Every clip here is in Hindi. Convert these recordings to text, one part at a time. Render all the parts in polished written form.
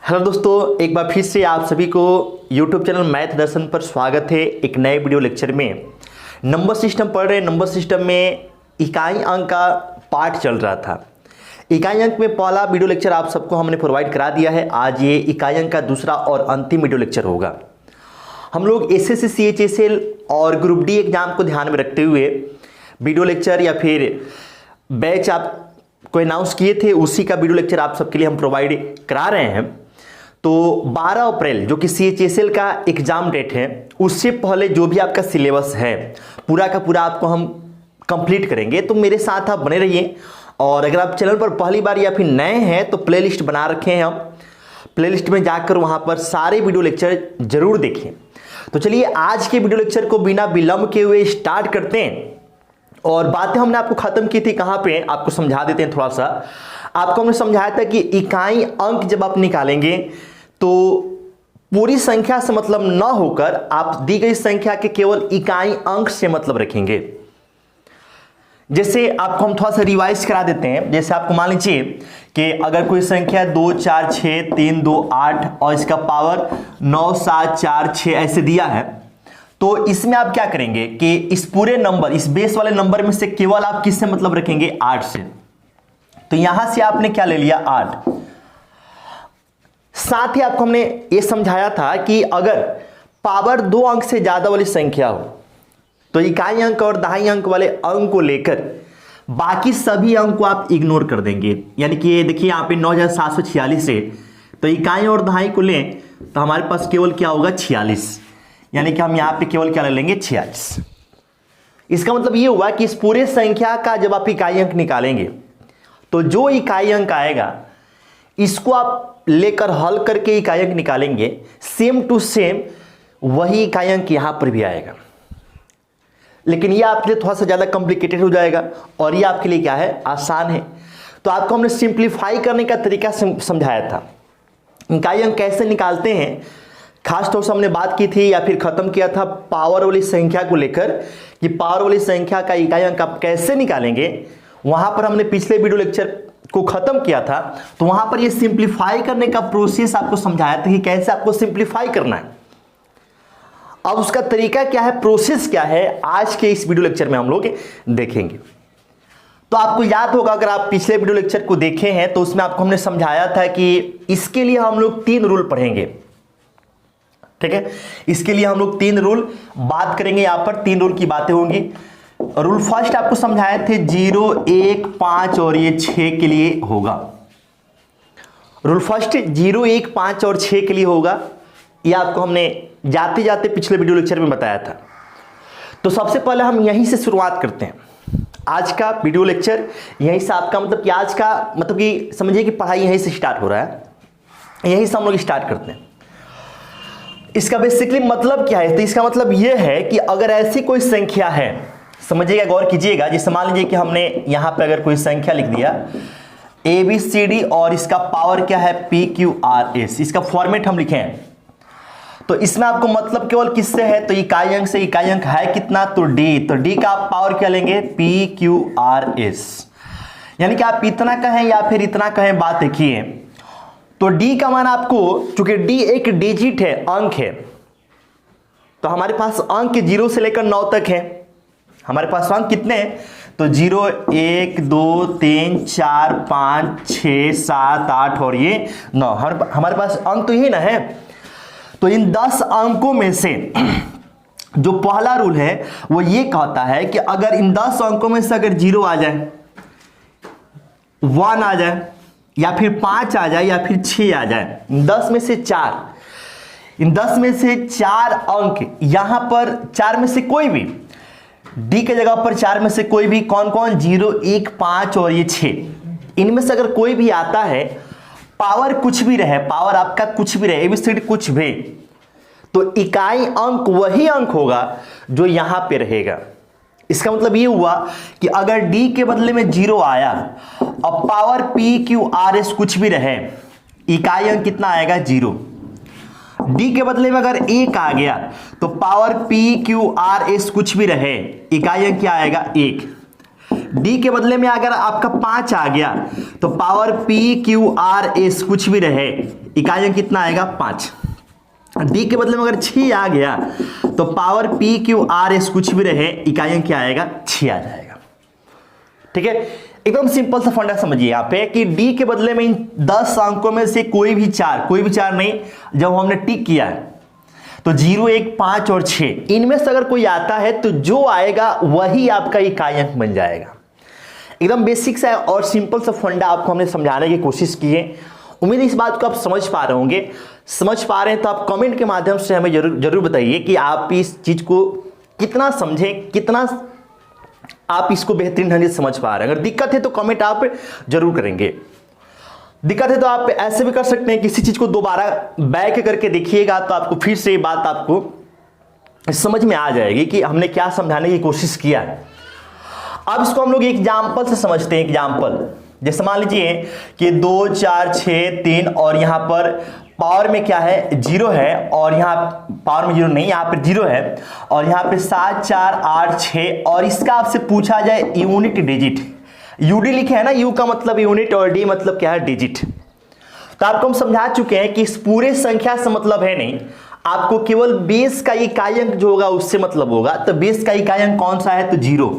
हेलो दोस्तों, एक बार फिर से आप सभी को YouTube चैनल मैथ दर्शन पर स्वागत है। एक नए वीडियो लेक्चर में नंबर सिस्टम पढ़ रहे। नंबर सिस्टम में इकाई अंक का पार्ट चल रहा था। इकाई अंक में पहला वीडियो लेक्चर आप सबको हमने प्रोवाइड करा दिया है। आज ये इकाई अंक का दूसरा और अंतिम वीडियो लेक्चर होगा। हम लोग SSC CHSL और ग्रुप डी एग्जाम को ध्यान में रखते हुए वीडियो लेक्चर या फिर बैच आप को अनाउंस किए थे, उसी का वीडियो लेक्चर आप सबके लिए हम प्रोवाइड करा रहे हैं। तो 12 अप्रैल जो कि CHSL का एग्जाम डेट है, उससे पहले जो भी आपका सिलेबस है पूरा का पूरा आपको हम कंप्लीट करेंगे। तो मेरे साथ आप बने रहिए। और अगर आप चैनल पर पहली बार या फिर नए हैं तो प्लेलिस्ट बना रखे हैं हम। प्लेलिस्ट में जाकर वहां पर सारे वीडियो लेक्चर जरूर देखें। तो चलिए आज के वीडियो लेक्चर को बिना विलंब के हुए स्टार्ट करते हैं। और बातें हमने आपको खत्म की थी कहां पे, आपको समझा देते हैं थोड़ा सा। आपको हमने समझाया था कि इकाई अंक जब आप निकालेंगे तो पूरी संख्या से मतलब न होकर आप दी गई संख्या के केवल इकाई अंक से मतलब रखेंगे। जैसे आपको हम थोड़ा सा रिवाइज करा देते हैं। जैसे आपको मान लीजिए कि अगर कोई संख्या 2 4 6 3 2 8 और इसका पावर 9 7 4 6 ऐसे दिया है, तो इसमें आप क्या करेंगे कि इस पूरे नंबर, इस बेस वाले नंबर में से केवल आप किससे मतलब रखेंगे? 8 से। तो यहां से आपने क्या ले लिया? 8। साथ ही आपको हमने यह समझाया था कि अगर पावर 2 अंक से ज्यादा वाली संख्या हो तो इकाई अंक और दहाई अंक वाले अंक को लेकर बाकी सभी अंक को आप इग्नोर कर देंगे। यानी कि ये देखिए यहां पे 9746 है, तो इकाई और दहाई को लें तो हमारे पास केवल क्या होगा? 46। यानी कि हम यहां पे केवल क्या ले लेंगे? 46। इसका मतलब ये हुआ कि इस पूरे संख्या का जब आप इकाई अंक निकालेंगे तो जो इकाई अंक आएगा इसको आप लेकर हल करके इकाई अंक निकालेंगे, सेम टू सेम वही इकाई अंक यहां पर भी आएगा। लेकिन यह आपके लिए थोड़ा सा ज्यादा कॉम्प्लिकेटेड हो जाएगा और यह आपके लिए क्या है? आसान है। तो आपको हमने सिंप्लीफाई करने का तरीका समझाया था। इकाई अंक कैसे निकालते हैं खास तौर से हमने बात की थी या फिर खत्म किया था पावर वाली संख्या को लेकर कि पावर वाली संख्या का इकाई अंक आप कैसे निकालेंगे। वहां पर हमने पिछले वीडियो लेक्चर को खत्म किया था, तो वहां पर ये सिंप्लीफाई करने का प्रोसेस आपको समझाया था कि कैसे आपको सिंप्लीफाई करना है। अब उसका तरीका क्या है, प्रोसेस क्या है, आज के इस वीडियो लेक्चर में हम लोग देखेंगे। तो आपको याद होगा, अगर आप पिछले वीडियो लेक्चर को देखे हैं तो उसमें आपको हमने समझाया था कि इसके लिए हम लोग 3 रूल पढ़ेंगे। ठीक है, इसके लिए हम लोग 3 रूल बात करेंगे। यहां पर 3 रूल की बातें होंगी। रूल फर्स्ट आपको समझाए थे 0 1 5 और ये 6 के लिए होगा। रूल फर्स्ट 0 1 5 और 6 के लिए होगा। यह आपको हमने जाते जाते पिछले वीडियो लेक्चर में बताया था। तो सबसे पहले हम यहीं से शुरुआत करते हैं। आज का वीडियो लेक्चर यहीं से आपका मतलब कि आज का मतलब कि समझिए कि पढ़ाई यहीं से स्टार्ट हो रहा है। यहीं से हम लोग स्टार्ट करते हैं। इसका बेसिकली मतलब क्या है? तो इसका मतलब यह है कि अगर ऐसी कोई संख्या है, समझिएगा, गौर कीजिएगा। जैसे मान लीजिए कि हमने यहां पे अगर कोई संख्या लिख दिया ABCD और इसका पावर क्या है? PQRS। इसका फॉर्मेट हम लिखे हैं। तो इसमें आपको मतलब केवल किससे है? तो इकाई अंक से। इकाई अंक है कितना? तो D। तो D का आप पावर क्या लेंगे? PQRS। यानी कि आप इतना कहें या फिर इतना कहें, बात देखिए। तो D का मान आपको, चूंकि D एक डिजिट है, अंक है, तो हमारे पास अंक 0 से लेकर 9 तक है। हमारे पास अंक कितने हैं? तो 0 1 2 3 4 5 6 7 8 और ये 9। हमारे पास अंक तो यही ना है। तो इन 10 अंकों में से जो पहला रूल है वो ये कहता है कि अगर इन 10 अंकों में से अगर 0 आ जाए, 1 आ जाए या फिर 5 आ जाए या फिर 6 आ जाए, 10 में से 4, इन 10 में से 4 अंक, यहां पर 4 में से कोई भी, D के जगह पर 4 में से कोई भी, कौन कौन? 0 1 5 और ये 6, इनमें से अगर कोई भी आता है, पावर कुछ भी रहे, पावर आपका कुछ भी रहे, ABCD कुछ भी, तो इकाई अंक वही अंक होगा जो यहां पे रहेगा। इसका मतलब ये हुआ कि अगर D के बदले में 0 आया और पावर PQRS कुछ भी रहे, इकाई अंक कितना आएगा? 0। D के बदले में अगर 1 आ गया तो पावर PQRS कुछ भी रहे, इकाई अंक क्या आएगा? 1। डी के बदले में अगर आपका 5 आ गया तो power P Q R S कुछ भी रहे, इकाई अंक कितना आएगा 5। डी के बदले में अगर 6 आ गया तो power P Q R S कुछ भी रहे, इकाई अंक क्या आएगा 6 आ जाएगा। ठीक है, एकदम सिंपल सा फंडा समझिए यहाँ पे कि डी के बदले में इन 10 अंकों में से कोई भी चार नहीं, जब हमने टिक किया है तो 0, 1, 5 और 6 इनमें से अगर कोई आता है तो जो आएगा वही आपका इकाई अंक बन जाएगा। एकदम बेसिक सा और सिंपल सा फंडा आपको हमने समझाने की कोशिश की है। उम्मीद है इस बात को आप समझ पा रहे होंगे। समझ पा रहे हैं तो आप कमेंट के माध्यम से हमें जरूर बताइए कि आप इस चीज को कितना समझें, कितना आप इसको बेहतरीन ढंग से समझ पा रहे हैं। अगर दिक्कत है तो कमेंट आप जरूर करेंगे। दिक्कत है तो आप ऐसे भी कर सकते हैं, किसी चीज को दोबारा बैक करके देखिएगा तो आपको फिर से ये बात आपको समझ में आ जाएगी कि हमने क्या समझाने की कोशिश किया है। अब इसको हम लोग एग्जाम्पल से समझते हैं। एग्जाम्पल जैसे मान लीजिए कि 2, 4, 6, 3 और यहां पर पावर में क्या है 0 है, और यहां पावर में 0 नहीं, यहां पर 0 है, और यहां पे 7, 4, 8, 6 और इसका आपसे पूछा जाए यूनिट डिजिट। यूडी लिखे है ना, यू का मतलब यूनिट और डी मतलब क्या है डिजिट। तो आपको हम समझा चुके हैं कि इस पूरे संख्या से मतलब है नहीं, आपको केवल बेस का इकाई अंक जो होगा उससे मतलब होगा। तो बेस का इकाई अंक कौन सा है तो 0।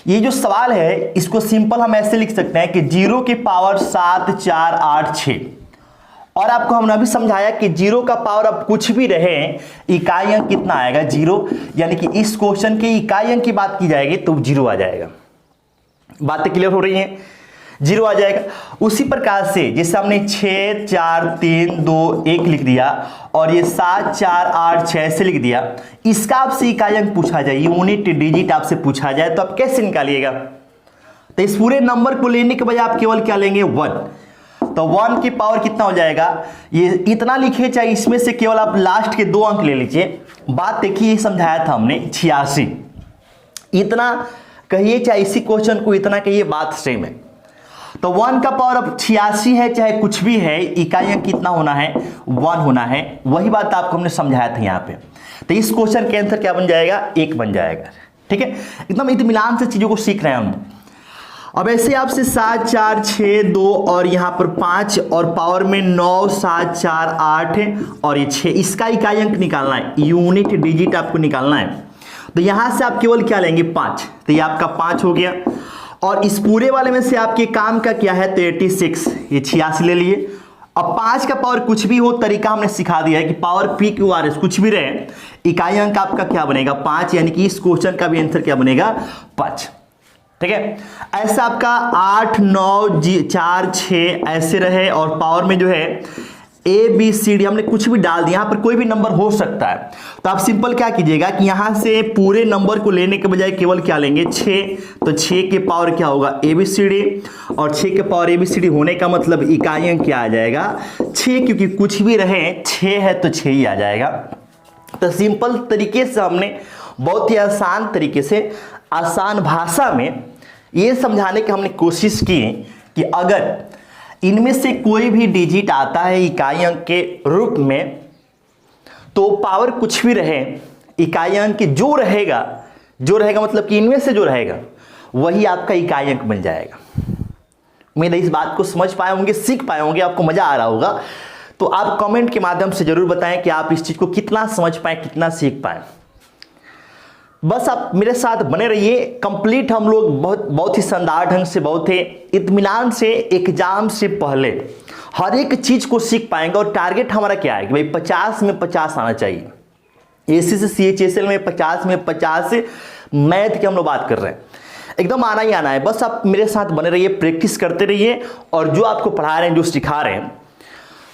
ये जो सवाल है इसको सिंपल हम ऐसे लिख सकते हैं कि 0 की पावर 7, 4, 8, 6, और आपको हमने अभी समझाया कि 0 का पावर अब कुछ भी रहे, इकाई अंक कितना आएगा 0। यानी कि इस क्वेश्चन के इकाई अंक की बात की जाएगी तो 0 आ जाएगा। बातें क्लियर हो रही हैं, 0 आ जाएगा। उसी प्रकार से जैसे हमने 6, 4, 3, 2, 1 लिख दिया और ये 7, 4, 8, 6 से लिख दिया, इसका आपसे इकाई अंक पूछा जाए, यूनिट डिजिट आपसे पूछा जाए तो आप कैसे निकालिएगा। तो इस पूरे नंबर को लेने के बजाय आप केवल क्या लेंगे 1। तो 1 की पावर कितना हो जाएगा, ये इतना लिखे, चाहे इसमें से केवल आप लास्ट के 2 अंक ले लीजिए। बात देखिए समझाया था हमने 86, इतना कहिए चाहे इसी क्वेश्चन को इतना कहिए, बात सेम है। तो 1 का पावर अब 86 है, चाहे कुछ भी है, इकाई अंक कितना होना है 1 होना है। वही बात आपको हमने समझाया था यहाँ पे। तो इस क्वेश्चन के आंसर क्या बन जाएगा 1 बन जाएगा। ठीक है, एकदम इत्मीनान से चीजों को सीख रहे हैं हम। अब ऐसे आपसे 7, 4, 6, 2 और यहाँ पर 5 और पावर में 9, 7, 4, 8 और ये 6, इसका इकाई अंक निकालना है, यूनिट डिजिट आपको निकालना है। तो यहां से आप केवल क्या लेंगे 5, तो ये आपका 5 हो गया। और इस पूरे वाले में से आपके काम का क्या है तो 86, ये 86 ले लिए। अब 5 का पावर कुछ भी हो, तरीका हमने सिखा दिया है कि power P Q R S कुछ भी रहे, इकाई अंक आपका क्या बनेगा 5, यानी कि इस क्वेश्चन का भी आंसर क्या बनेगा 5। ठीक है, ऐसा आपका 8, 9, 4, 6 ऐसे रहे, और पावर में जो है ए बी सी डी हमने कुछ भी डाल दिया, यहां पर कोई भी नंबर हो सकता है। तो आप सिंपल क्या कीजिएगा कि यहां से पूरे नंबर को लेने के बजाय केवल क्या लेंगे 6। तो 6 के पावर क्या होगा ए बी सी डी, और 6 के power A B C D होने का मतलब इकाई अंक क्या आ जाएगा 6, क्योंकि कुछ भी रहे 6 है तो 6 ही आ जाएगा। तो सिंपल तरीके से हमने बहुत ही आसान तरीके से, आसान भाषा में ये समझाने की हमने कोशिश की कि अगर इनमें से कोई भी डिजिट आता है इकाई अंक के रूप में, तो पावर कुछ भी रहे, इकाई अंक जो रहेगा मतलब कि इनमें से जो रहेगा वही आपका इकाई अंक बन जाएगा। उम्मीद है इस बात को समझ पाए होंगे, सीख पाए होंगे, आपको मजा आ रहा होगा। तो आप कमेंट के माध्यम से जरूर बताएं कि आप इस चीज को कितना समझ पाए, कितना सीख पाए। बस आप मेरे साथ बने रहिए। कंप्लीट हम लोग बहुत ही शानदार ढंग से, बहुत ही इत्मीनान से एग्जाम से पहले हर एक चीज को सीख पाएंगे। और टारगेट हमारा क्या है कि भाई 50 में 50 आना चाहिए। एसी से CHSL में 50 में 50 से, मैथ की हम लोग बात कर रहे हैं, एकदम आना ही आना है। बस आप मेरे साथ बने रहिए, प्रैक्टिस करते रहिए, और जो आपको पढ़ा रहे हैं, जो सिखा रहे हैं,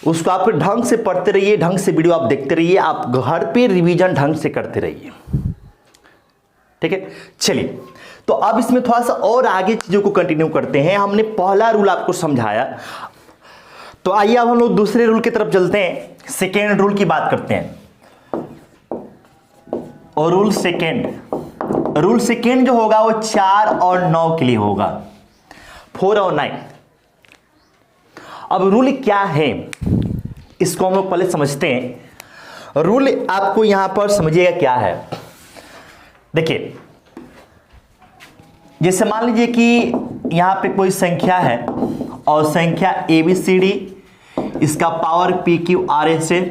उसको आप ढंग से पढ़ते रहिए, ढंग से वीडियो आप देखते रहिए, आप घर पे रिवीजन ढंग से करते रहिए। ठीक है, चलिए तो अब इसमें थोड़ा सा और आगे चीजों को कंटिन्यू करते हैं। हमने पहला रूल आपको समझाया, तो आइए अब हम लोग दूसरे रूल की तरफ चलते हैं, सेकेंड रूल की बात करते हैं। और रूल सेकेंड जो होगा वो 4 और 9 के लिए होगा, 4 और 9। अब रूल क्या है इसको हम लोग पहले समझते हैं। रूल आपको यहां पर समझिएगा क्या है। देखिए जैसे मान लीजिए कि यहाँ पे कोई संख्या है और संख्या ABCD, इसका पावर PQRS है।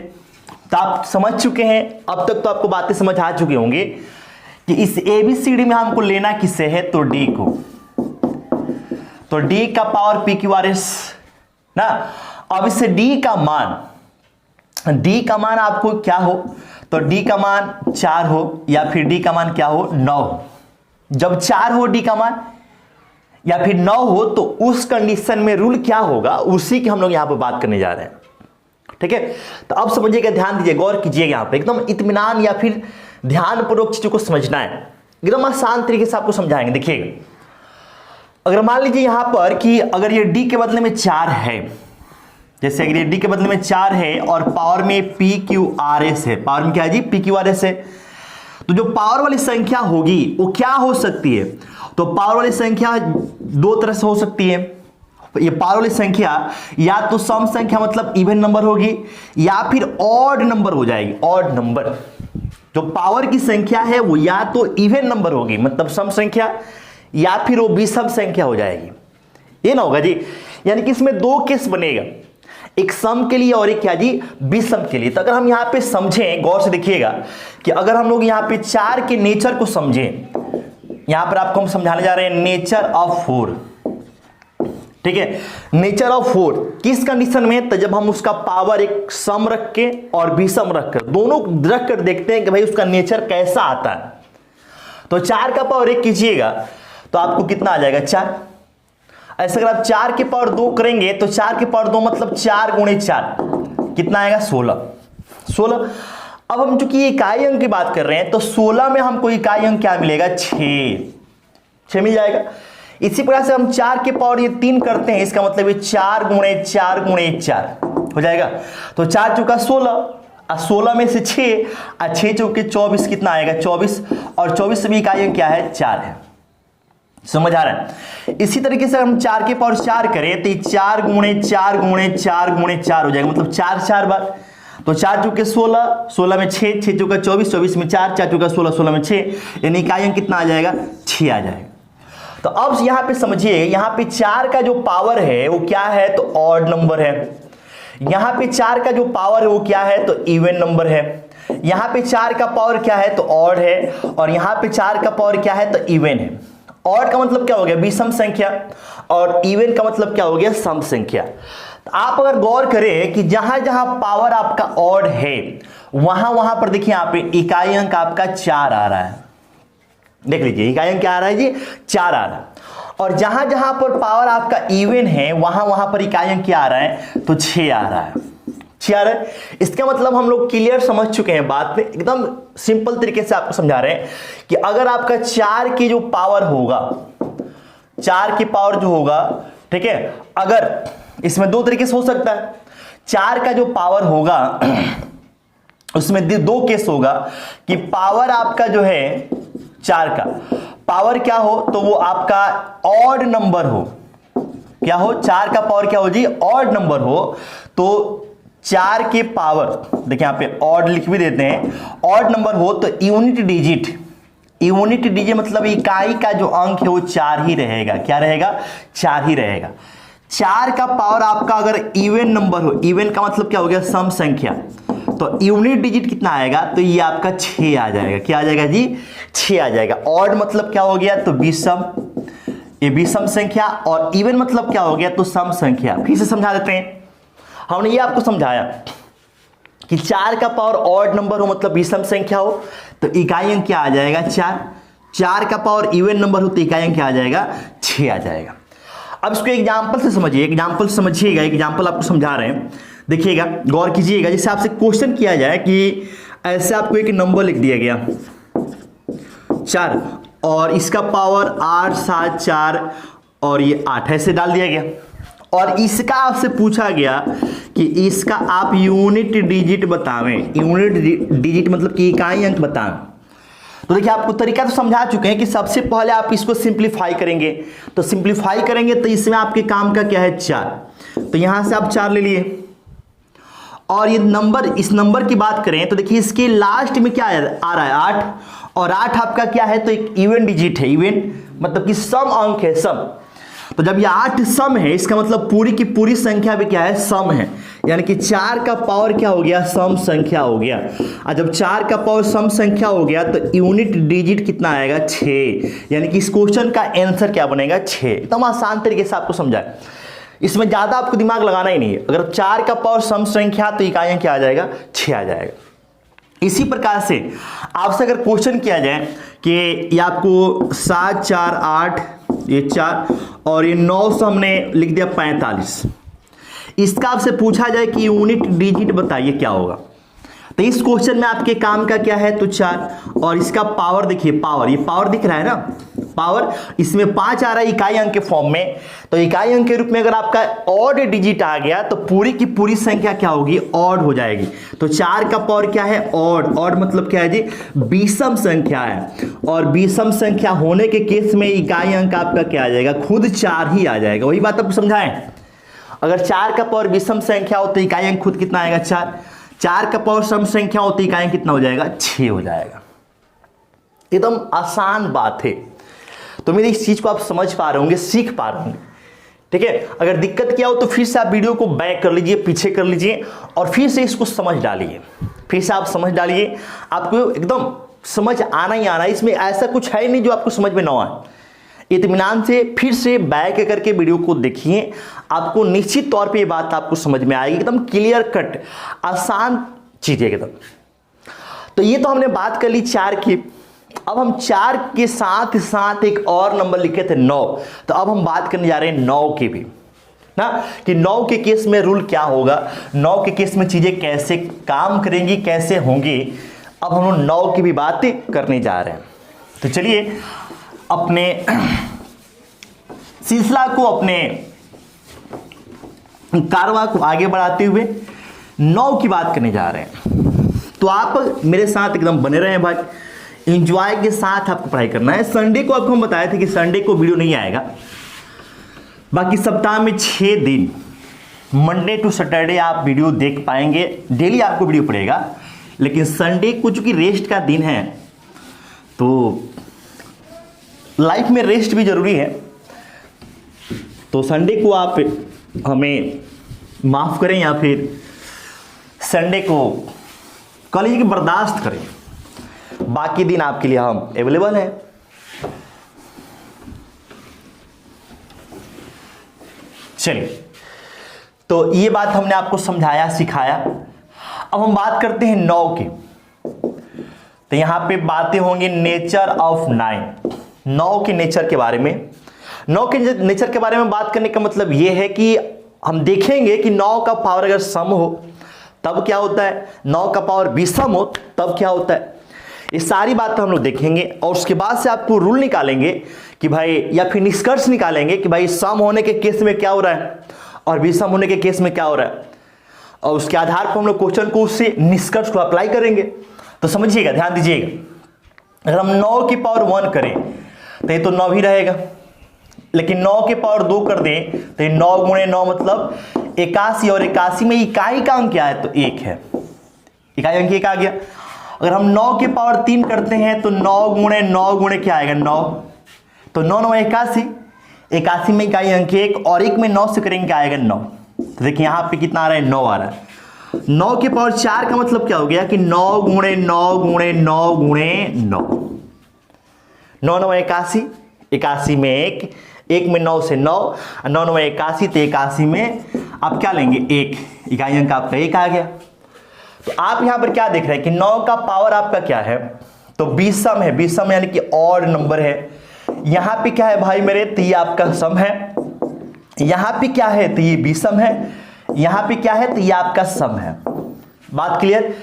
तो आप समझ चुके हैं, अब तक तो आपको बातें समझ आ चुके होंगे कि इस ABCD में हमको लेना किसे है, तो D को। तो D का पावर PQRS ना। अब इससे D का मान आपको क्या हो, तो D का मान 4 हो या फिर D का मान क्या हो, 9 हो। जब 4 हो D का मान या फिर 9 हो तो उस कंडीशन में रूल क्या होगा, उसी की हम लोग यहां पर बात करने जा रहे हैं। ठीक है, तो अब समझिएगा, ध्यान दीजिए, गौर कीजिएगा, यहां पे एकदम इत्मीनान या फिर ध्यानपूर्वक चीजों को समझना है। एकदम आसान तरीके से आपको समझाएंगे। देखिएगा, अगर मान लीजिए यहां पर कि अगर ये D के बदले में 4 है, जैसे अगर ये D के बदले में 4 है और पावर में PQRS है, पावर में क्या है जी, PQRS है, तो जो पावर वाली संख्या होगी वो क्या हो सकती है, तो पावर वाली संख्या दो तरह से हो सकती है। ये पावर वाली संख्या या तो सम संख्या मतलब इवन नंबर होगी या फिर ऑड नंबर हो जाएगी। ऑड नंबर, जो पावर की संख्या है वो या तो इवन नंबर होगी मतलब सम संख्या, या फिर वो विषम संख्या हो जाएगी। ये ना होगा जी, यानी कि इसमें दो केस बनेगा, एक सम के लिए और एक क्या जी, विषम के लिए। तो अगर हम यहां पे समझें, गौर से देखिएगा कि अगर हम लोग यहां पे 4 के नेचर को समझें, यहां पर आपको हम समझाने जा रहे हैं नेचर ऑफ 4। ठीक है, नेचर ऑफ 4 किस कंडीशन में, तो जब हम उसका पावर एक सम रख के और विषम रखकर, दोनों रख कर देखते हैं कि भाई उसका नेचर कैसा आता है। तो 4 का पावर 1 कीजिएगा तो आपको कितना आ जाएगा, 4। ऐसे अगर आप 4 के पावर 2 करेंगे तो 4 के पावर 2 मतलब 4 गुणे 4 कितना आएगा, 16। अब हम चूंकि इकाई अंक की बात कर रहे हैं तो 16 में हमको इकाई अंक क्या मिलेगा, 6 मिल जाएगा। इसी प्रकार से हम 4 के पावर ये 3 करते हैं, इसका मतलब ये 4 गुणे 4 गुणे 4 हो जाएगा। तो 4 चौका 16 और 16 में से 6 और 6 चौके 24 कितना आएगा, 24, और 24 से भी इकाई अंक क्या है, 4 है। समझ आ रहा है। इसी तरीके से हम 4 के पावर 4 करें तो 4 गुणे 4 गुणे 4 गुणे 4 हो जाएगा, मतलब 4 बार। तो 4 चौके 16, 16 में 6, 6 चौका 24, 24 में 4, 4 चौका 16, 16 में 6, यानी इकाई अंक कितना आ जाएगा, 6 आ जाएगा। तो अब यहां पे समझिए, यहां पे 4 का जो पावर है वो क्या है, तो ऑड नंबर है। यहां पे 4 का जो पावर है वो क्या है, तो इवन नंबर है। यहां पे 4 का पावर क्या है, तो ऑड है, और यहां पे 4 का पावर क्या है, तो इवन है। ऑड का मतलब क्या हो गया, विषम संख्या, और इवन का मतलब क्या हो गया, सम संख्या। तो आप अगर गौर करें कि जहां जहां पावर आपका ऑड है वहां पर देखिए यहाँ पे इकाई अंक आपका 4 आ रहा है। देख लीजिए इकाई अंक क्या आ रहा है जी, 4 आ रहा है। और जहां जहां पर पावर आपका इवन है वहां पर इकाई अंक क्या आ रहा है, तो 6 आ रहा है। 6 आ रहा है। इसका मतलब हम लोग क्लियर समझ चुके हैं बात में, एकदम सिंपल तरीके से आपको समझा रहे हैं कि अगर आपका 4 की जो पावर होगा, 4 की पावर जो होगा, ठीक है, अगर इसमें दो तरीके से हो सकता है। 4 का जो पावर होगा उसमें दो केस होगा कि पावर आपका जो है 4 का पावर क्या हो, तो वो आपका ऑड नंबर हो। क्या हो, 4 का पावर क्या हो जी, ऑड नंबर हो। तो 4 के पावर, देखिए यहां पे ऑड लिख भी देते हैं, ऑड नंबर हो तो यूनिट डिजिट मतलब इकाई का जो अंक है वो 4 ही रहेगा। क्या रहेगा, 4 ही रहेगा। 4 का पावर आपका अगर इवन नंबर हो, इवन का मतलब क्या हो गया, सम संख्या, तो यूनिट डिजिट कितना आएगा, तो ये आपका 6 आ जाएगा। क्या आ जाएगा जी, 6 आ जाएगा। ऑड मतलब क्या हो गया, तो विषम, ये विषम संख्या, और इवन मतलब क्या हो गया, तो सम संख्या। फिर से समझा देते हैं, हमने ये आपको समझाया कि 4 का पावर ऑड नंबर हो मतलब विषम संख्या हो तो इकाई अंक क्या आ जाएगा, 4। 4 का पावर इवन नंबर हो तो इकाई अंक क्या आ जाएगा, 6 आ जाएगा। अब इसको एग्जाम्पल से समझिए, एग्जाम्पल समझिएगा, एग्जाम्पल आपको समझा रहे हैं, देखिएगा, गौर कीजिएगा। जैसे आपसे क्वेश्चन किया जाए कि ऐसे आपको एक नंबर लिख दिया गया 4 और इसका पावर 8 7 4 और ये 8 ऐसे डाल दिया गया, और इसका आपसे पूछा गया कि इसका आप यूनिट डिजिट बतावें। यूनिट डिजिट मतलब कि इकाई अंक बताएं। तो देखिए आपको तरीका तो समझा चुके हैं कि सबसे पहले आप इसको सिंप्लीफाई करेंगे, तो सिंप्लीफाई करेंगे तो इसमें आपके काम का क्या है, 4। तो यहां से आप 4 ले लिए, और ये नंबर, इस नंबर की बात करें तो देखिए इसके लास्ट में क्या आ रहा है, 8, और 8 आपका क्या है, तो एक इवन डिजिट है। इवन मतलब कि सम अंक है, सम। तो जब ये 8 सम है, इसका मतलब पूरी की पूरी संख्या भी क्या है, सम है। यानी कि 4 का पावर क्या हो गया, सम संख्या हो गया। और जब 4 का पावर सम संख्या हो गया तो यूनिट डिजिट कितना आएगा, 6। यानी कि इस क्वेश्चन का आंसर क्या बनेगा, 6। एकदम आसान तरीके से आपको समझाए, इसमें ज्यादा आपको दिमाग लगाना ही नहीं है। अगर 4 का पावर सम संख्या तो इकाइयां क्या आ जाएगा, 6 आ जाएगा। इसी प्रकार से आपसे अगर क्वेश्चन किया जाए कि ये आपको 7 4 8 ये 4 और ये 9 से हमने लिख दिया 45, इसका आपसे पूछा जाए कि यूनिट डिजिट बताइए क्या होगा, तो इस क्वेश्चन में आपके काम का क्या है, तो 4 और इसका पावर देखिए, पावर ये पावर दिख रहा है ना, पावर इसमें 5 आ रहा है इकाई अंक के फॉर्म में। तो इकाई अंक के रूप में अगर आपका ऑड डिजिट आ गया तो पूरी की पूरी संख्या क्या होगी, ऑड हो जाएगी। तो 4 का पावर क्या है, ऑड। ऑड मतलब क्या है जी, विषम संख्या है। और विषम संख्या होने के केस में इकाई अंक आपका क्या आ जाएगा, खुद 4 ही आ जाएगा। वही बात आपको समझाएं, अगर 4 का पावर विषम संख्या हो तो इकाई अंक खुद कितना आएगा, 4। 4 का पावर सम संख्या हो तो इकाई अंक कितना हो जाएगा, 6 हो जाएगा। एकदम आसान बात है। तो मेरी इस चीज को आप समझ पा रहे होंगे, सीख पा रहे होंगे, ठीक है। अगर दिक्कत क्या हो तो फिर से आप वीडियो को बैक कर लीजिए, पीछे कर लीजिए और फिर से इसको समझ डालिए, फिर से आप समझ डालिए। आपको एकदम समझ आना ही आना है, इसमें ऐसा कुछ है नहीं जो आपको समझ में ना आए। इत्मीनान से फिर से बैक करके वीडियो को देखिए, आपको निश्चित तौर पे ये बात आपको समझ में आएगी, एकदम क्लियर कट आसान चीज है एकदम। तो ये तो हमने बात कर ली 4 की। अब हम 4 के साथ साथ एक और नंबर लिखे थे 9, तो अब हम बात करने जा रहे हैं 9 की भी ना, कि 9 के केस में रूल क्या होगा, 9 के केस में चीजें कैसे काम करेंगी, कैसे होंगी। अब हम 9 की भी बात करने जा रहे हैं। तो चलिए अपने सिलसिला को, अपने कारवा को आगे बढ़ाते हुए 9 की बात करने जा रहे हैं। तो आप मेरे साथ एकदम बने रहे भाई, एंजॉय के साथ आपको पढ़ाई करना है। संडे को आपको हम बताए थे कि संडे को वीडियो नहीं आएगा, बाकी सप्ताह में 6 दिन मंडे टू सैटरडे आप वीडियो देख पाएंगे, डेली आपको वीडियो पड़ेगा। लेकिन संडे को चूंकि रेस्ट का दिन है तो लाइफ में रेस्ट भी जरूरी है, तो संडे को आप हमें माफ करें या फिर संडे को कह लीजिए कि बर्दाश्त करें, बाकी दिन आपके लिए हम अवेलेबल हैं। चलिए, तो ये बात हमने आपको समझाया, सिखाया। अब हम बात करते हैं 9 की। तो यहां पे बातें होंगी नेचर ऑफ 9, 9 के नेचर के बारे में। 9 के नेचर के बारे में बात करने का मतलब यह है कि हम देखेंगे कि 9 का पावर अगर सम हो तब क्या होता है, 9 का पावर विषम हो तब क्या होता है। ये सारी बातें हम लोग देखेंगे और उसके बाद से आपको रूल निकालेंगे कि भाई, या फिर निष्कर्ष निकालेंगे कि भाई सम होने के केस में क्या हो रहा है और विषम होने के केस में क्या हो रहा है, और उसके आधार पर हम लोग क्वेश्चन को, उससे निष्कर्ष को अप्लाई करेंगे। तो समझिएगा, ध्यान दीजिएगा, अगर हम 9 की पावर 1 करें तो ये तो 9 ही रहेगा, लेकिन 9 के पावर 2 कर दें तो ये 9 गुणे 9 मतलब 81, और 81 में इकाई का अंक क्या है, तो 1 है, इकाई अंक 1 आ गया। अगर हम 9 के पावर 3 करते हैं तो 9 गुणे 9 गुणे क्या आएगा, 9, तो 9 9 81, 81 में इकाई अंक 1 और 1 में 9 से करेंगे क्या आएगा, 9। तो देखिए यहाँ पे कितना आ रहा है, 9 आ रहा है। 9 के पावर 4 का मतलब क्या हो गया कि 9 गुणे 9 गुणे 9 गुणे 9, 9 9 81, 81 में 1, 1 में 9 से 9, 9 9 81, तो 81 में आप क्या लेंगे, 1, इकाई अंक आपका 1 आ गया। तो आप यहां पर क्या देख रहे हैं कि 9 का पावर आपका क्या है, तो विषम है, विषम यानी कि ऑड नंबर है। यहां पे क्या है भाई मेरे, तो ये आपका सम है, यहां पे क्या है, तो ये विषम है, यहां पे क्या है, तो ये आपका सम है। बात क्लियर।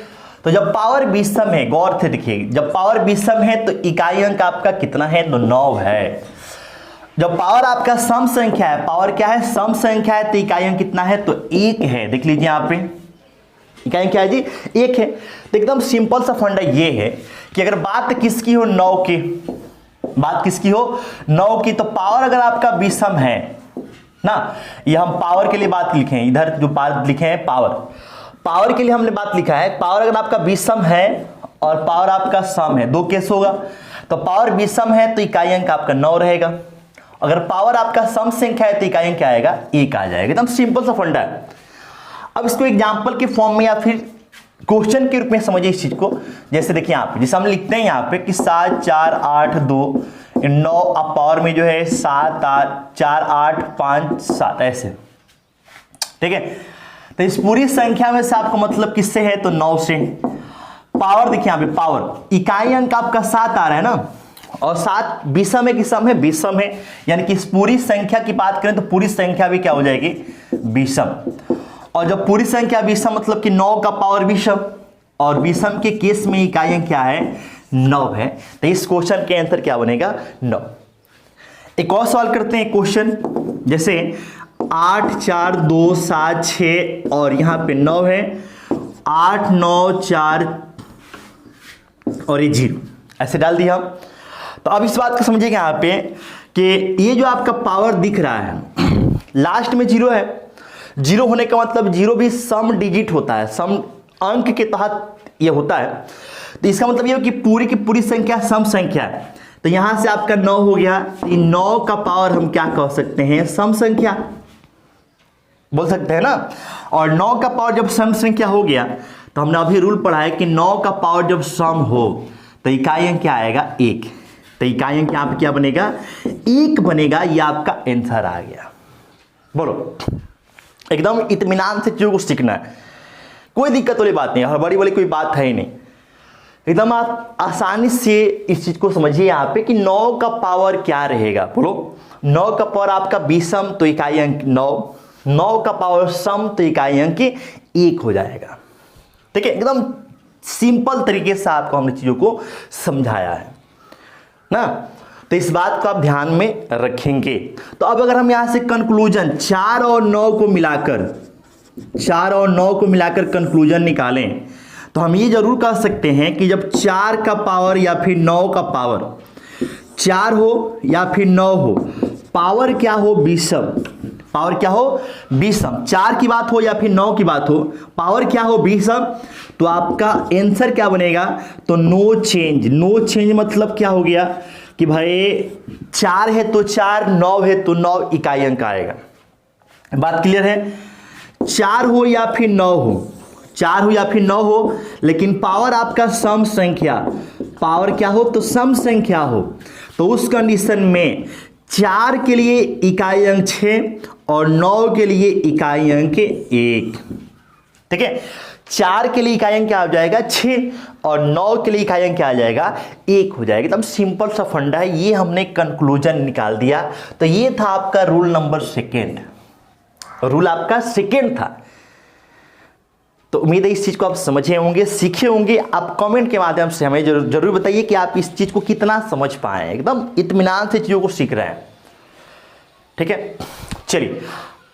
तो जब पावर विषम है, गौर से देखिए, जब पावर विषम है तो इकाई अंक आपका कितना है, तो 9 है। जब पावर आपका सम संख्या है, पावर क्या है, सम संख्या है, तो इकाई अंक कितना है, तो 1 है। देख लीजिए यहां पे इकाई क्या है जी, 1 है। तो एकदम सिंपल सा फंडा ये है कि अगर बात किसकी हो, 9 की, बात किसकी हो, 9 की, तो पावर अगर आपका विषम है ना, ये हम पावर के लिए बात लिखे हैं, इधर जो बात लिखे हैं पावर, पावर के लिए हमने बात लिखा है। पावर अगर आपका विषम है और पावर आपका सम है, 2 केस होगा। तो पावर विषम है तो इकाई अंक आपका 9 रहेगा। अगर पावर आपका सम संख्या है तो इकाई अंक क्या आएगा, 1 आ जाएगा। एकदम सिंपल सा फंडा है। अब इसको एग्जाम्पल के फॉर्म में या फिर क्वेश्चन के रूप में समझिए इस चीज को। जैसे देखिए यहाँ पे, जैसे हम लिखते हैं यहाँ पे कि 7 4 8 2 9, अब पावर में जो है 7 8 4 8 5 7 ऐसे, ठीक है। तो इस पूरी संख्या में से आपको मतलब किससे है, तो 9 से। पावर देखिए यहाँ पे, पावर इकाई अंक आपका 7 आ रहा है ना, और 7 विषम है कि सम है, विषम है, यानी कि इस पूरी संख्या की बात करें तो पूरी संख्या भी क्या हो जाएगी, विषम। और जब पूरी संख्या विषम मतलब कि 9 का पावर विषम, और विषम के केस में इकाई अंक क्या है, 9 है। तो इस क्वेश्चन के आंसर क्या बनेगा, 9। एक और सवाल करते हैं क्वेश्चन, जैसे 8 4 2 7 6 और यहां पे 9 है, 8 9 4 और ये 0 ऐसे डाल दिया। तो अब इस बात को समझिएगा यहाँ पे कि ये जो आपका पावर दिख रहा है लास्ट में 0 है। 0 होने का मतलब 0 भी सम डिजिट होता है, सम अंक के तहत ये होता है। तो इसका मतलब ये है कि पूरी की पूरी संख्या सम संख्या है। तो यहां से आपका 9 हो गया, 9 का पावर हम क्या कह सकते हैं, सम संख्या बोल सकते हैं ना। और 9 का पावर जब सम संख्या हो गया तो हमने अभी रूल पढ़ा है कि 9 का पावर जब सम हो तो इकाई अंक क्या आएगा, 1। तो इकाई अंक यहां पे क्या बनेगा, 1 बनेगा। ये आपका आंसर आ गया। बोलो, एकदम इत्मीनान से चीजों को सीखना है, कोई दिक्कत वाली बात नहीं, हड़बड़ी वाली कोई बात है ही नहीं। एकदम आप आसानी से इस चीज को समझिए यहाँ पे कि 9 का पावर क्या रहेगा। बोलो, 9 का पावर आपका विषम तो इकाई अंक 9, 9 का पावर सम तो इकाई अंक 1 हो जाएगा। ठीक है, एकदम सिंपल तरीके से आपको हमने चीजों को समझाया है ना। तो इस बात को आप ध्यान में रखेंगे। तो अब अगर हम यहां से कंक्लूजन 4 और 9 को मिलाकर कंक्लूजन निकालें तो हम ये जरूर कह सकते हैं कि जब 4 का पावर या फिर 9 का पावर, 4 हो या फिर 9 हो, पावर क्या हो, विषम, पावर क्या हो, विषम। 4 की बात हो या फिर 9 की बात हो, पावर क्या हो, विषम, तो आपका आंसर क्या बनेगा, तो नो चेंज। नो चेंज मतलब क्या हो गया कि भाई 4 है तो 4, 9 है तो 9 इकाई अंक आएगा। बात क्लियर है। 4 हो या फिर 9 हो, 4 हो या फिर 9 हो, लेकिन पावर आपका सम संख्या, पावर क्या हो, तो सम संख्या हो, तो उस कंडीशन में 4 के लिए इकाई अंक 6 और 9 के लिए इकाई अंक 1। ठीक है, 4 के लिए इकाई अंक क्या आ जाएगा, 6, और 9 के लिए इकाई अंक क्या आ जाएगा, 1 हो जाएगा। एकदम सिंपल सा फंडा है, ये हमने कंक्लूजन निकाल दिया। तो ये था आपका रूल नंबर 2, रूल आपका 2 था। तो उम्मीद है इस चीज को आप समझे होंगे, सीखे होंगे। आप कमेंट के माध्यम से हमें जरूर बताइए कि आप इस चीज को कितना समझ पाए, एकदम इत्मीनान से चीजों को सीख रहे हैं। ठीक है, चलिए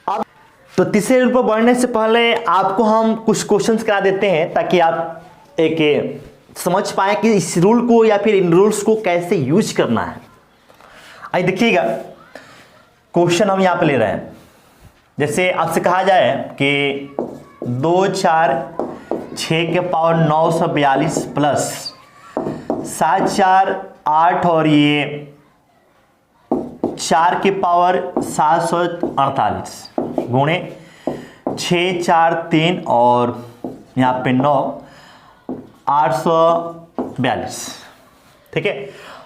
अब तो तीसरे रूल पर बढ़ने से पहले आपको हम कुछ क्वेश्चंस करा देते हैं ताकि आप एक समझ पाए कि इस रूल को या फिर इन रूल्स को कैसे यूज करना है। आइए देखिएगा, क्वेश्चन हम यहां पे ले रहे हैं। जैसे आपसे कहा जाए कि 2 4 6 के पावर 942 प्लस 7 4 8 और ये 4 के पावर 748 गुणे 6 4 3 और यहाँ पे 9 842। ठीक है,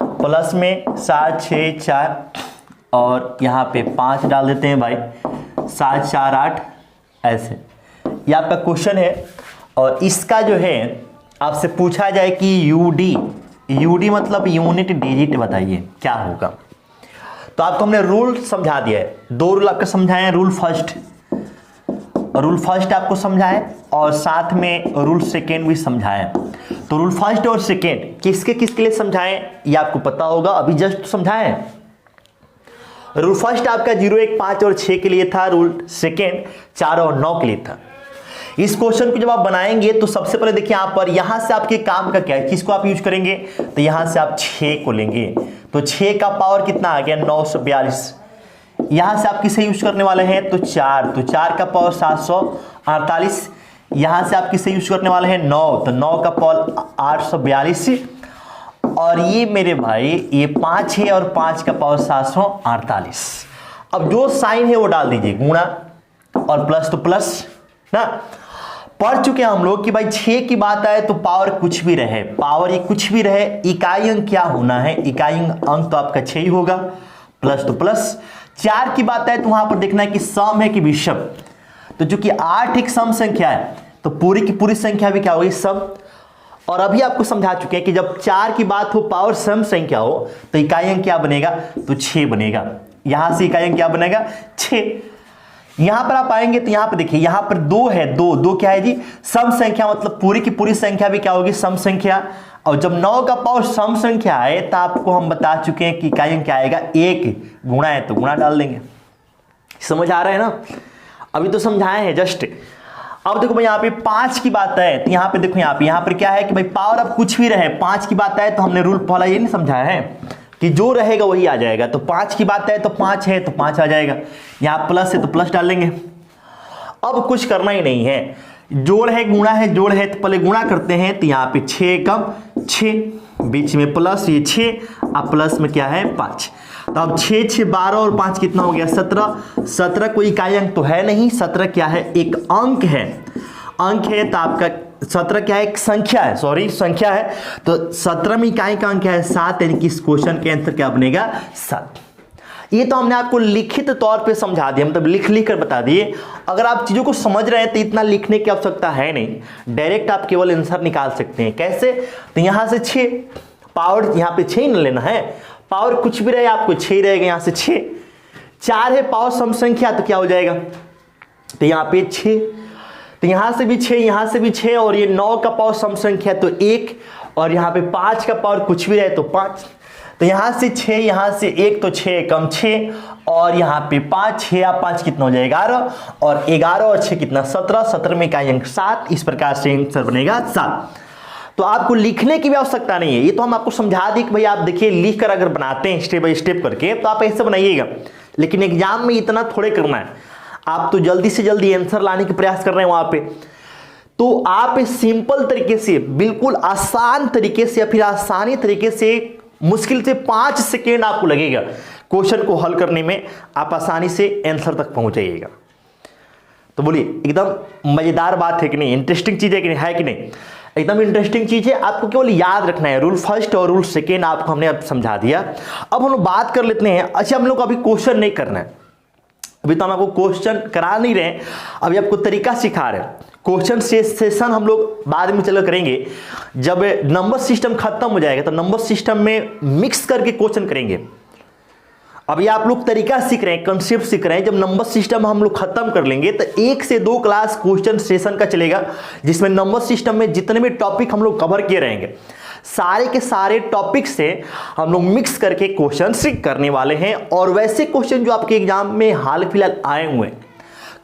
प्लस में 7 6 4 और यहाँ पे 5 डाल देते हैं भाई, 7 4 8 ऐसे। ये आपका क्वेश्चन है और इसका जो है आपसे पूछा जाए कि यूडी मतलब यूनिट डिजिट बताइए क्या होगा। तो आपको हमने रूल समझा दिया है, 2 रूल आपको समझाए हैं। रूल फर्स्ट आपको समझाए और साथ में रूल 2 भी समझाए। तो रूल फर्स्ट और 2 किसके लिए समझाए ये आपको पता होगा, अभी जस्ट समझाए। रूल फर्स्ट आपका 0 1 5 और 6 के लिए था, रूल 2 4 और 9 के लिए था। इस क्वेश्चन को जब आप बनाएंगे तो सबसे पहले देखिए यहां पर, यहां से आपके काम का क्या है, किसको आप यूज करेंगे, तो यहां से आप 6 को लेंगे। तो 6 का पावर कितना आ गया, 942। यहां से आप किसे यूज करने वाले हैं, तो 4, तो 4 का पावर 748। यहां से आप किसे यूज करने वाले हैं, 9, तो 9 का पावर 842। और ये मेरे भाई ये 5 है और 5 का पावर 748। अब जो साइन है वो डाल दीजिए, गुणा और प्लस तो प्लस ना। पढ़ चुके हैं हम लोग कि भाई 6 की बात आए तो पावर कुछ भी रहे, पावर ये कुछ भी रहे, इकाई अंक क्या होना है, इकाई अंक तो आपका 6 ही होगा, प्लस तो प्लस। 4 की बात आए तो वहां पर देखना है कि सम है कि विषम। तो चूंकि 8 एक सम संख्या है तो पूरी की पूरी संख्या भी क्या होगी, सम। और अभी आपको समझा चुके हैं कि जब 4 की बात हो, पावर सम संख्या हो, तो इकाई अंक क्या बनेगा, तो 6 बनेगा। यहां से इकाई अंक क्या बनेगा, 6। यहां पर आप आएंगे तो यहां पर देखिए, यहां पर 2 है, 2 क्या है जी, सम संख्या, मतलब पूरी की पूरी संख्या भी क्या होगी, सम संख्या। और जब 9 का पावर सम संख्या है तो आपको हम बता चुके हैं कि इकाई अंक क्या आएगा, 1। गुणा है तो गुणा डाल देंगे। समझ आ रहा है ना, अभी तो समझाए हैं जस्ट। अब देखो भाई यहाँ पे 5 की बात है तो यहाँ पे देखो, यहाँ पर क्या है कि भाई पावर अब कुछ भी रहे, 5 की बात है तो हमने रूल पहला ये नहीं समझाया है कि जो रहेगा वही आ जाएगा। तो 5 की बात है तो 5 है तो 5 आ जाएगा, यहाँ प्लस है तो प्लस डाल लेंगे। अब कुछ करना ही नहीं है, जोड़ है गुणा है, जोड़ है तो पहले गुणा करते हैं। तो यहाँ पे 6 कम 6, बीच में प्लस, ये 6 अब प्लस में क्या है 5। तो अब 6 6 12 और 5 कितना हो गया, 17। 17 कोई इकाई अंक तो है नहीं, 17 क्या है, एक अंक है। अंक है तो आपका 17 क्या है, एक संख्या है, सॉरी संख्या है। तो 17 में इकाई का अंक क्या है, 7, यानी कि इस क्वेश्चन के आंसर क्या बनेगा, 7। ये तो हमने आपको लिखित तौर पे समझा दिया, मतलब लिख कर बता दिए। अगर आप चीजों को समझ रहे हैं तो इतना लिखने की आवश्यकता है नहीं, डायरेक्ट आप केवल आंसर निकाल सकते हैं। कैसे, तो यहां से 6 पावर, यहां पे 6 न लेना है, पावर कुछ भी रहे आपको 6 रहेगा, यहां से 6। 4 है पावर सम संख्या तो क्या हो जाएगा, तो यहां पे 6, तो यहां से भी 6, यहां से भी 6, और ये 9 का पावर सम संख्या तो 1, और यहां पे 5 का पावर कुछ भी रहे तो 5। तो यहां से 6, यहां से 1 तो 6 कम 6, और यहां पे 5, 6 या 5 कितना हो जाएगा 11, और 11 और 6 कितना 17, 17 में इकाई अंक 7। इस प्रकार से आंसर बनेगा 7। तो आपको लिखने की भी आवश्यकता नहीं है, ये तो हम आपको समझा दी कि भाई आप देखिए लिख कर अगर बनाते हैं स्टेप बाय स्टेप करके तो आप ऐसे बनाइएगा, लेकिन एग्जाम में इतना थोड़े करना है। आप तो जल्दी से जल्दी आंसर लाने की प्रयास कर रहे हैं वहां पे, तो आप सिंपल तरीके से, बिल्कुल आसान तरीके से, या फिर आसानी तरीके से, मुश्किल से 5 सेकेंड आपको लगेगा क्वेश्चन को हल करने में, आप आसानी से आंसर तक पहुंच जाइएगा। तो बोलिए, एकदम मजेदार बात है कि नहीं, इंटरेस्टिंग चीज है कि नहीं, है कि नहीं, एकदम इंटरेस्टिंग चीज है। आपको केवल याद रखना है, रूल फर्स्ट और रूल सेकेंड आपको हमने अब समझा दिया। अब हम लोग बात कर लेते हैं, अच्छा हम लोग अभी क्वेश्चन नहीं करना है, अभी तो हम आपको क्वेश्चन करा नहीं रहे, अभी आपको तरीका सिखा रहे हैं। क्वेश्चन सेशन हम लोग बाद में चलो करेंगे, जब नंबर सिस्टम खत्म हो जाएगा तो नंबर सिस्टम में मिक्स करके क्वेश्चन करेंगे। अभी आप लोग तरीका सीख रहे हैं, कंसेप्ट सीख रहे हैं, जब नंबर सिस्टम हम लोग खत्म कर लेंगे तो 1 से 2 क्लास क्वेश्चन सेशन का चलेगा, जिसमें नंबर सिस्टम में जितने भी टॉपिक हम लोग कवर किए रहेंगे, सारे के सारे टॉपिक से हम लोग मिक्स करके क्वेश्चन सीख करने वाले हैं। और वैसे क्वेश्चन जो आपके एग्जाम में हाल फिलहाल आए हुए हैं,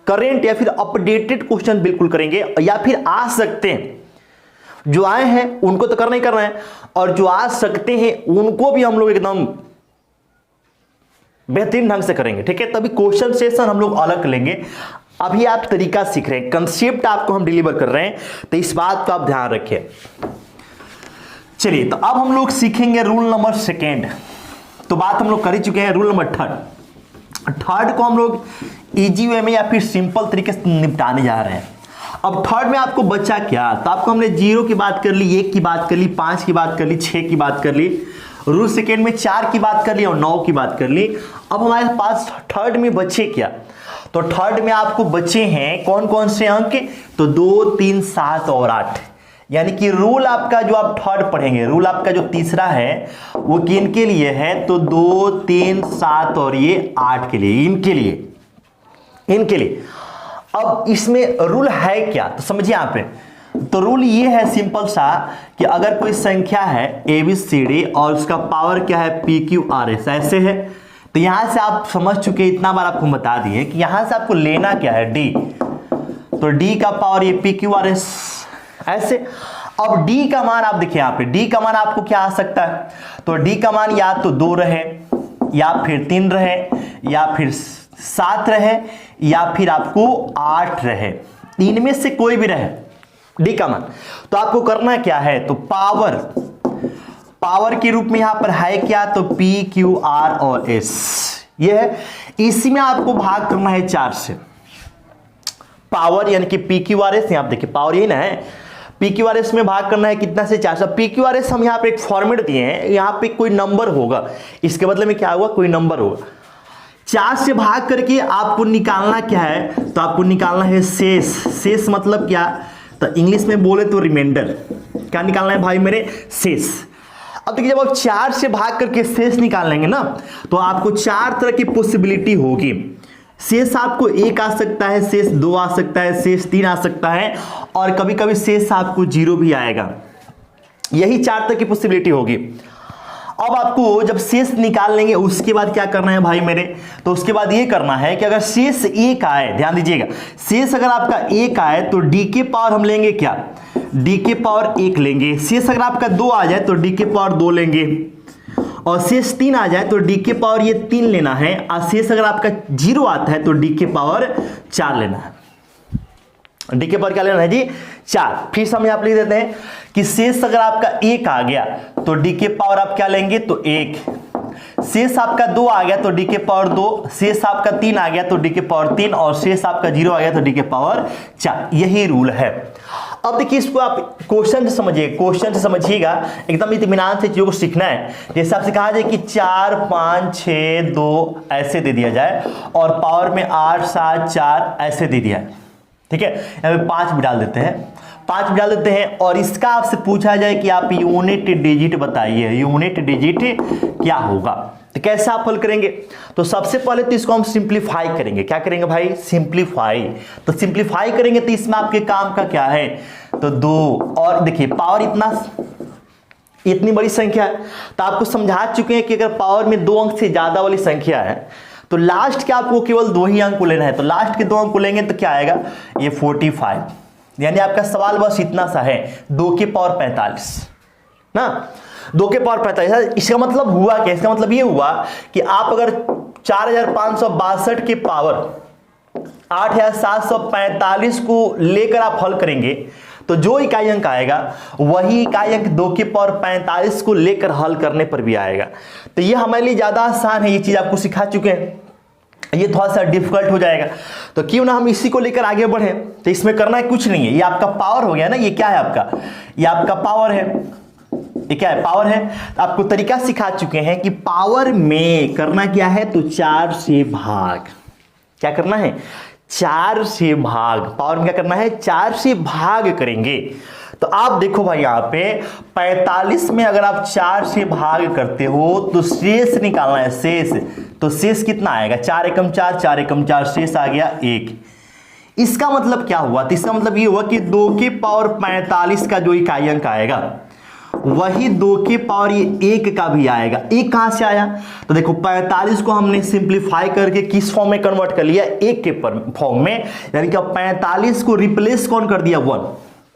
करेंट या फिर अपडेटेड क्वेश्चन बिल्कुल करेंगे, या फिर आ सकते हैं, जो आए हैं उनको तो करना ही करना है, और जो आ सकते हैं उनको भी हम लोग एकदम बेहतरीन ढंग से करेंगे, ठीक है। तभी क्वेश्चन सेशन हम लोग अलग लेंगे। अभी आप तरीका सीख रहे हैं, कंसेप्ट आपको हम डिलीवर कर रहे हैं, तो इस बात का आप ध्यान रखिए। चलिए, तो अब हम लोग सीखेंगे रूल नंबर सेकेंड। तो बात हम लोग कर ही चुके हैं, रूल नंबर थर्ड को हम लोग इजी वे में या फिर सिंपल तरीके से निपटाने जा रहे हैं। अब थर्ड में आपको बचा क्या, तो आपको हमने 0 की बात कर ली, 1 की बात कर ली, 5 की बात कर ली, 6 की बात कर ली, रूल सेकेंड में 4 की बात कर ली और 9 की बात कर ली। अब हमारे पास थर्ड में बचे क्या, तो थर्ड में आपको बचे हैं कौन कौन से अंक, तो 2 3 7 और 8। यानी कि रूल आपका जो आप थर्ड पढ़ेंगे, रूल आपका जो तीसरा है वो किन के लिए है, तो 2 3 7 और ये 8 के लिए, इनके लिए। अब इसमें रूल है क्या, तो समझिए यहाँ पे, तो रूल ये है सिंपल सा कि अगर कोई संख्या है ABCD और उसका पावर क्या है PQRS, ऐसे है, तो यहां से आप समझ चुके, इतना बार आपको बता दिए कि यहां से आपको लेना क्या है D, तो D का पावर ये PQRS ऐसे। अब D का मान आप देखिए, यहाँ पे D का मान आपको क्या आ सकता है, तो D का मान या तो 2 रहे, या फिर 3 रहे, या फिर 7 रहे, या फिर आपको 8 रहे, इनमें से कोई भी रहे D का मान। तो आपको करना क्या है, तो पावर पावर के रूप में यहां पर है क्या, तो P Q R और S ये है। इसी में आपको भाग करना है 4 से। पावर यानी कि P Q R S, यहां देखिए पावर यही ना है, P Q R S में भाग करना है कितना से 4 से। P Q R S हम यहाँ पे एक फॉर्मेट दिए हैं, यहाँ पे कोई नंबर होगा, इसके बदले में क्या होगा, कोई नंबर होगा। 4 से भाग करके आपको निकालना क्या है, तो आपको निकालना है शेष। शेष मतलब क्या, तो इंग्लिश में बोले तो रिमाइंडर। क्या निकालना है भाई मेरे, शेष। अब देखिए जब आप 4 से भाग करके शेष निकाल लेंगे ना, तो आपको 4 तरह की पॉसिबिलिटी होगी। शेष आपको 1 आ सकता है, शेष 2 आ सकता है, शेष 3 आ सकता है, और कभी कभी शेष आपको 0 भी आएगा। यही 4 तरह की पॉसिबिलिटी होगी। अब आपको जब शेष निकाल लेंगे उसके बाद क्या करना है भाई मेरे, तो उसके बाद ये करना है कि अगर शेष 1 आए, ध्यान दीजिएगा, शेष अगर आपका 1 आए तो डी के पावर हम लेंगे क्या, डी के पावर 1 लेंगे। शेष अगर आपका 2 आ जाए तो डी के पावर 2 लेंगे, और शेष 3 आ जाए तो डी के पावर ये 3 लेना है, और शेष अगर आपका 0 आता है तो डी के पावर 4 लेना है। डी के पावर क्या लेना है जी, 4। फिर हम यहाँ लिख देते हैं कि शेष अगर आपका 1 आ गया तो डी के पावर आप क्या लेंगे, तो 1। शेष आपका 2 आ गया तो डी के पावर 2, शेष आपका 3 आ गया तो डी के पावर 3, और शेष आपका 0 आ गया तो डी के पावर 4। यही रूल है। अब देखिए इसको आप क्वेश्चन से समझिए, क्वेश्चन से समझिएगा, एकदम इत्मीनान से चीजों को सीखना है। जैसे आपसे कहा जाए कि 4 5 6 2 ऐसे दे दिया जाए, और पावर में 8 7 4 ऐसे दे दिया है, ठीक है। यहाँ पे 5 भी डाल देते हैं, 5 भी डाल देते हैं, और इसका आपसे पूछा जाए कि आप यूनिट डिजिट बताइए, यूनिट डिजिट क्या होगा, तो कैसे आप हल करेंगे। तो सबसे पहले तो इसको हम सिंप्लीफाई करेंगे। क्या करेंगे भाई, सिंप्लीफाई। तो सिंप्लीफाई करेंगे तो इसमें आपके काम का क्या है, तो 2। और देखिए पावर इतनी बड़ी संख्या है, तो आपको समझा चुके हैं कि अगर पावर में 2 अंक से ज्यादा वाली संख्या है तो लास्ट के आपको केवल 2 ही अंक को लेना है। तो लास्ट के 2 अंक को लेंगे तो क्या आएगा, ये 45। यानी आपका सवाल बस इतना सा है, 2 के पावर 45 ना, 2 के पावर 45। इसका मतलब हुआ क्या, इसका मतलब ये हुआ कि आप अगर 4562 के पावर 8745 को लेकर आप हल करेंगे तो जो इकाई अंक आएगा वही इकाई अंक 2 के पावर 45 को लेकर हल करने पर भी आएगा। तो ये हमारे लिए ज्यादा आसान है, ये चीज आपको सिखा चुके हैं। ये थोड़ा सा डिफिकल्ट हो जाएगा, तो क्यों ना हम इसी को लेकर आगे बढ़े। तो इसमें करना है कुछ नहीं है, ये आपका पावर हो गया ना, ये क्या है आपका, ये आपका पावर है, ये क्या है, पावर है। तो आपको तरीका सिखा चुके हैं कि पावर में करना क्या है, तो 4 से भाग। क्या करना है, 4 से भाग। पावर में क्या करना है, 4 से भाग करेंगे। तो आप देखो भाई यहाँ पे 45 में अगर आप 4 से भाग करते हो तो शेष निकालना है, शेष। तो शेष कितना आएगा, 4 एकम 4, 4 एकम 4, शेष आ गया 1। इसका मतलब क्या हुआ, तो इसका मतलब ये हुआ कि 2 के पावर 45 का जो इकाई अंक आएगा वही 2 के पावर ये 1 का भी आएगा। 1 कहां से आया, तो देखो 45 को हमने सिंप्लीफाई करके किस फॉर्म में कन्वर्ट कर लिया, 1 के फॉर्म में। यानी कि 45 को रिप्लेस कौन कर दिया, 1।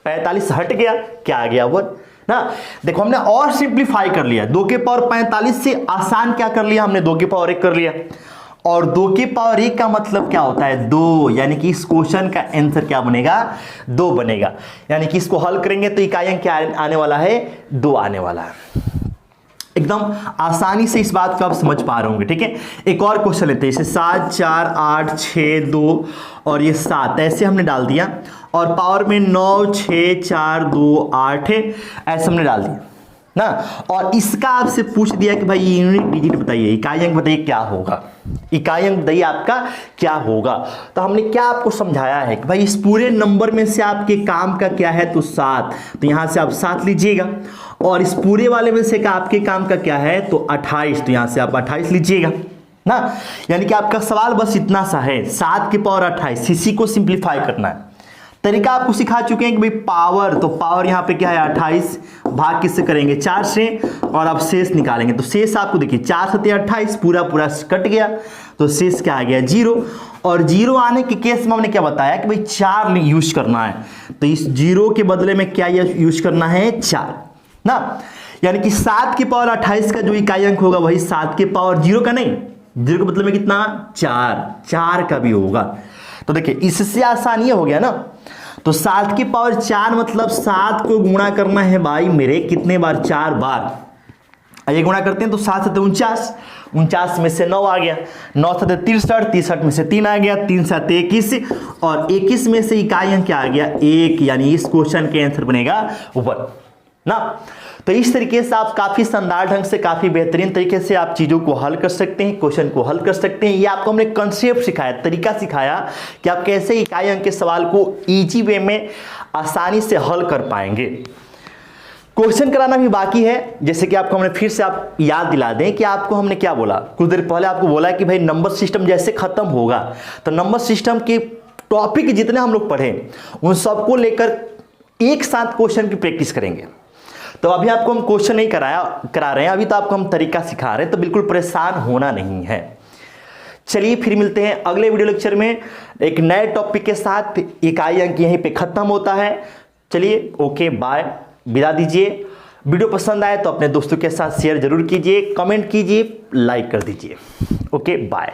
45 हट गया, क्या आ गया, 1 ना। देखो हमने और सिंप्लीफाई कर लिया, 2 के पावर 45 से आसान क्या कर लिया हमने, 2 के पावर 1 कर लिया। और 2 के पावर 1 का मतलब क्या होता है, 2। यानी कि इस क्वेश्चन का आंसर क्या बनेगा, 2 बनेगा। यानी कि इसको हल करेंगे तो इकाई अंक क्या आने वाला है, 2 आने वाला है। एकदम आसानी से इस बात को आप समझ पा रहे होंगे, ठीक है। एक और क्वेश्चन लेते हैं, जैसे 7 4 8 6 2 और ये 7 ऐसे हमने डाल दिया, और पावर में 9 6 4 2 8 ऐसे हमने डाल दिया ना। और इसका आपसे पूछ दिया कि भाई यूनिट डिजिट बताइए, इकाई अंक बताइए क्या होगा, इकाई अंक बताइए आपका क्या होगा। तो हमने क्या आपको समझाया है कि भाई इस पूरे नंबर में से आपके काम का क्या है, तो 7। तो यहां से आप 7 लीजिएगा, और इस पूरे वाले में से आपके काम का क्या है, तो 28। तो यहां से आप 28 लीजिएगा ना। यानी कि आपका सवाल बस इतना सा है, 7 के पावर 28, इसी को सिंप्लीफाई करना है। तरीका आपको सिखा चुके हैं कि भाई पावर, तो पावर यहाँ पे क्या है 28, भाग किससे करेंगे 4 से, और आप शेष निकालेंगे। तो शेष आपको देखिए 4 7 28 पूरा पूरा कट गया, तो शेष क्या आ गया 0। और 0 आने के केस में हमने क्या बताया कि भाई 4 यूज करना है, तो इस 0 के बदले में क्या यूज करना है 4 ना। यानी कि 7 के पावर 28 का जो इकाई अंक होगा वही 7 के पावर 0 का नहीं, 0 के बदले में कितना 4 का भी होगा। तो देखिए इससे आसान ये हो गया ना। तो 7 की पावर 4 मतलब 7 को गुणा करना है भाई मेरे कितने बार, 4 बार। ये गुणा करते हैं तो 7 7 49, 49 में से 9 आ गया, 9 7 63, 63 में से 3 आ गया, 3 7 21 और 21 में से इकाई अंक क्या आ गया 1, यानी इस क्वेश्चन के आंसर बनेगा 1 ना। तो इस तरीके से आप काफी शानदार ढंग से, काफी बेहतरीन तरीके से आप चीजों को हल कर सकते हैं, क्वेश्चन को हल कर सकते हैं। ये आपको हमने कंसेप्ट सिखाया, तरीका सिखाया कि आप कैसे इकाई अंक के सवाल को इजी वे में आसानी से हल कर पाएंगे। क्वेश्चन कराना भी बाकी है, जैसे कि आपको हमने फिर से आप याद दिला दें कि आपको हमने क्या बोला, कुछ देर पहले आपको बोला कि भाई नंबर सिस्टम जैसे खत्म होगा तो नंबर सिस्टम के टॉपिक जितने हम लोग पढ़े उन सबको लेकर एक साथ क्वेश्चन की प्रैक्टिस करेंगे। तो अभी आपको हम क्वेश्चन नहीं करा रहे हैं, अभी तो आपको हम तरीका सिखा रहे हैं, तो बिल्कुल परेशान होना नहीं है। चलिए फिर मिलते हैं अगले वीडियो लेक्चर में एक नए टॉपिक के साथ। इकाई अंक यहीं पे खत्म होता है। चलिए ओके बाय, विदा दीजिए। वीडियो पसंद आए तो अपने दोस्तों के साथ शेयर जरूर कीजिए, कमेंट कीजिए, लाइक कर दीजिए। Okay bye.